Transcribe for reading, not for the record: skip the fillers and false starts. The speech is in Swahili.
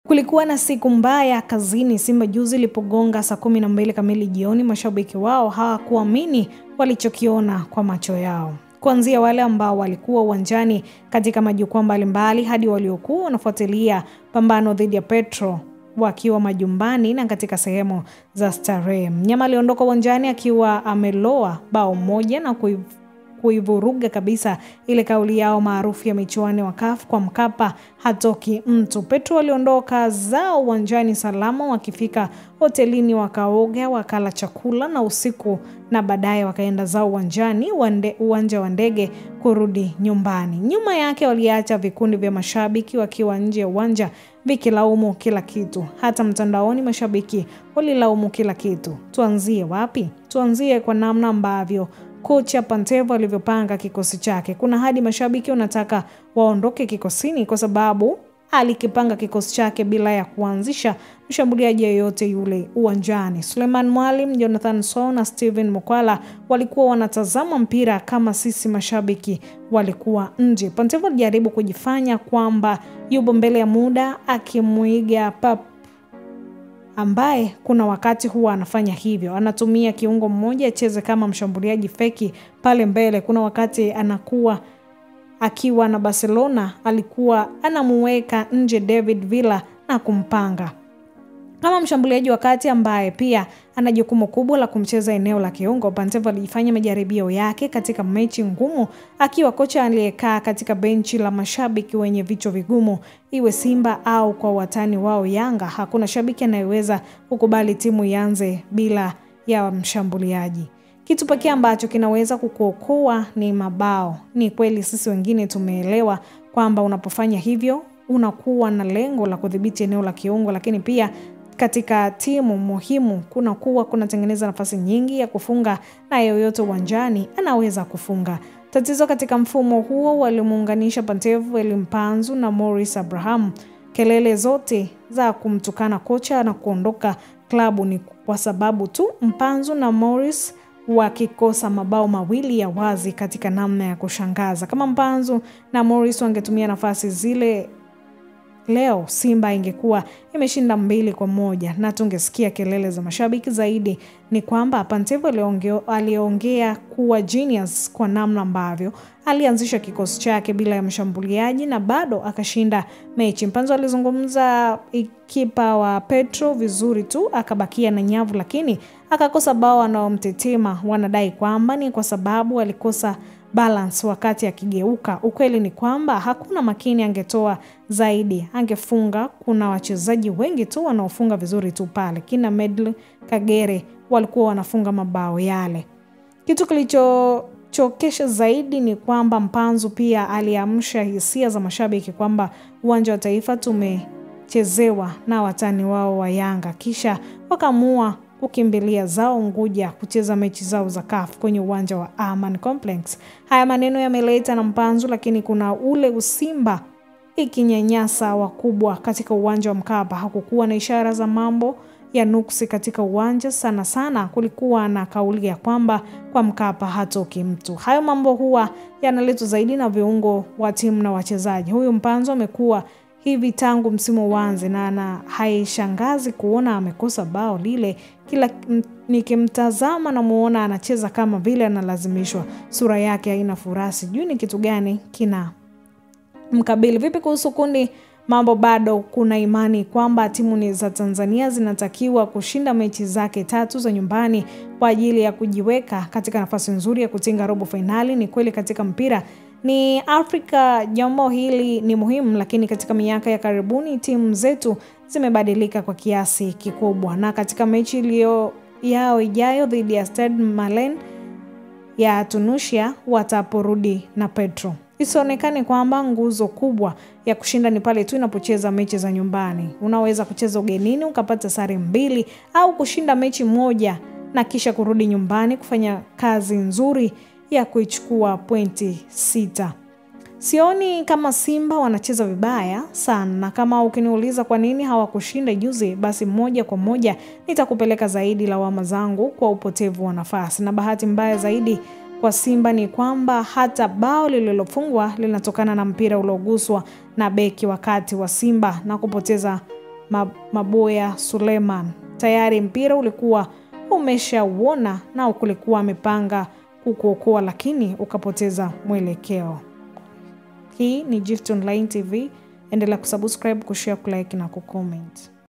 Kulikuwa na siku mbaya kazini Simba juzi ilipogonga saa 12 kamili jioni. Mashabiki wao hawakuamini walichokiona kwa macho yao. Kuanzia wale ambao walikuwa uwanjani katika majukwaa mbalimbali hadi waliokuwa wanafuatilia pambano dhidi ya Petro wakiwa majumbani na katika sehemu za starehe. Mnyama aliondoka uwanjani akiwa ameloa bao moja na kuivuruga kabisa ile kauli yao maarufu ya michuano wa CAF kwa Mkapa hatoki mtu. Petro waliondoka zao uwanjani salama, wakifika hotelini wakaoga, wakala chakula na usiku, na baadaye wakaenda zao uwanjani uwanja wa ndege kurudi nyumbani. Nyuma yake waliacha vikundi vya mashabiki wakiwa nje ya uwanja vikilaumu kila kitu. Hata mtandaoni mashabiki walilaumu kila kitu. Tuanzie wapi? Tuanzie kwa namna ambavyo kocha Pantev alivyopanga kikosi chake. Kuna hadi mashabiki wanataka waondoke kikosini kwa sababu alikipanga kikosi chake bila ya kuanzisha mshambuliaji yeyote yule uwanjani. Suleiman Mwalimu, Jonathan Sow na Steven Mukwala walikuwa wanatazama mpira kama sisi mashabiki walikuwa nje. Pantev alijaribu kujifanya kwamba yupo mbele ya muda, akimuiga Pep ambaye kuna wakati huwa anafanya hivyo. Anatumia kiungo mmoja acheze kama mshambuliaji feki pale mbele. Kuna wakati anakuwa akiwa na Barcelona alikuwa anamuweka nje David Villa na kumpanga kama mshambuliaji wakati ambaye pia ana jukumu kubwa la kumcheza eneo la kiungo. Pantev alifanya majaribio yake katika mechi ngumu akiwa kocha aliyekaa katika benchi la mashabiki wenye vichwa vigumu, iwe Simba au kwa watani wao Yanga. Hakuna shabiki anayeweza kukubali timu ianze bila ya mshambuliaji. Kitu pekee ambacho kinaweza kukuokoa ni mabao. Ni kweli sisi wengine tumeelewa kwamba unapofanya hivyo unakuwa na lengo la kudhibiti eneo la kiungo, lakini pia katika timu muhimu kunatengeneza nafasi nyingi ya kufunga na yoyote uwanjani anaweza kufunga. Tatizo katika mfumo huo walimuunganisha Pantev, Elimpanzu na Morris Abraham. Kelele zote za kumtukana kocha na kuondoka klabu ni kwa sababu tu Mpanzu na Morris wakikosa mabao mawili ya wazi katika namna ya kushangaza. Kama Mpanzu na Morris wangetumia nafasi zile leo, Simba ingekuwa imeshinda 2-1 na tungesikia kelele za mashabiki. Zaidi ni kwamba Pantev aliongea kuwa genius kwa namna ambavyo alianzisha kikosi chake bila ya mshambuliaji na bado akashinda mechi. Mpanzu alizungumza kipa wa Petro vizuri tu, akabakia na nyavu lakini akakosa bao. Wanaomtetema wanadai kwamba ni kwa sababu alikosa balance wakati akigeuka. Ukweli ni kwamba hakuna makini, angetoa zaidi angefunga. Kuna wachezaji wengi tu wanaofunga vizuri tu pale. Kina Medli, Kagere walikuwa wanafunga mabao yale. Kitu kilichochokesha zaidi ni kwamba Mpanzu pia aliamsha hisia za mashabiki kwamba uwanja wa Taifa tumechezewa na watani wao wa Yanga, kisha wakamua kukimbilia zao Unguja kucheza mechi zao za CAF kwenye uwanja wa Aman Complex. Haya maneno yameleta na Mpanzu, lakini kuna ule usimba ikinyanyasa wakubwa katika uwanja wa Mkapa. Hakukuwa na ishara za mambo ya nuksi katika uwanja. Sana kulikuwa na kauli ya kwamba kwa Mkapa hatoki mtu. Hayo mambo huwa yanaletwa zaidi na viungo wa timu na wachezaji. Huyu Mpanzu amekuwa hivi tangu msimu uanze na haishangazi kuona amekosa bao lile. Kila nikimtazama na muona anacheza kama vile analazimishwa. Sura yake haina furaha. Sijui ni kitu gani kina mkabili. Vipi kuhusu kundi? Mambo bado kuna imani kwamba timu za Tanzania zinatakiwa kushinda mechi zake 3 za nyumbani kwa ajili ya kujiweka katika nafasi nzuri ya kutinga robo finali. Ni kweli katika mpira ni Afrika jambo hili ni muhimu, lakini katika miaka ya karibuni timu zetu zimebadilika kwa kiasi kikubwa. Na katika mechi yao ijayo dhidi ya Stade Malien ya Tunisia wataporudi na Petro. Isionekane kwamba nguzo kubwa ya kushinda ni pale tu inapocheza mechi za nyumbani. Unaweza kucheza ugenini ukapata sare 2 au kushinda mechi 1 na kisha kurudi nyumbani kufanya kazi nzuri ya kuichukua pointi 6. Sioni kama Simba wanacheza vibaya sana, na kama ukiniuliza kwa nini hawakushinda juzi, basi moja kwa moja nitakupeleka zaidi lawama zangu kwa upotevu wa nafasi. Na bahati mbaya zaidi kwa Simba ni kwamba hata bao lililofungwa linatokana na mpira ulioguswa na beki wakati wa Simba na kupoteza Maboya Suleiman. Tayari mpira ulikuwa umeshauona na kulikuwa amepanga kukuokoa, lakini ukapoteza mwelekeo. Hii ni Gift Online TV. Endelea kusubscribe, kushare, kulike na kucomment.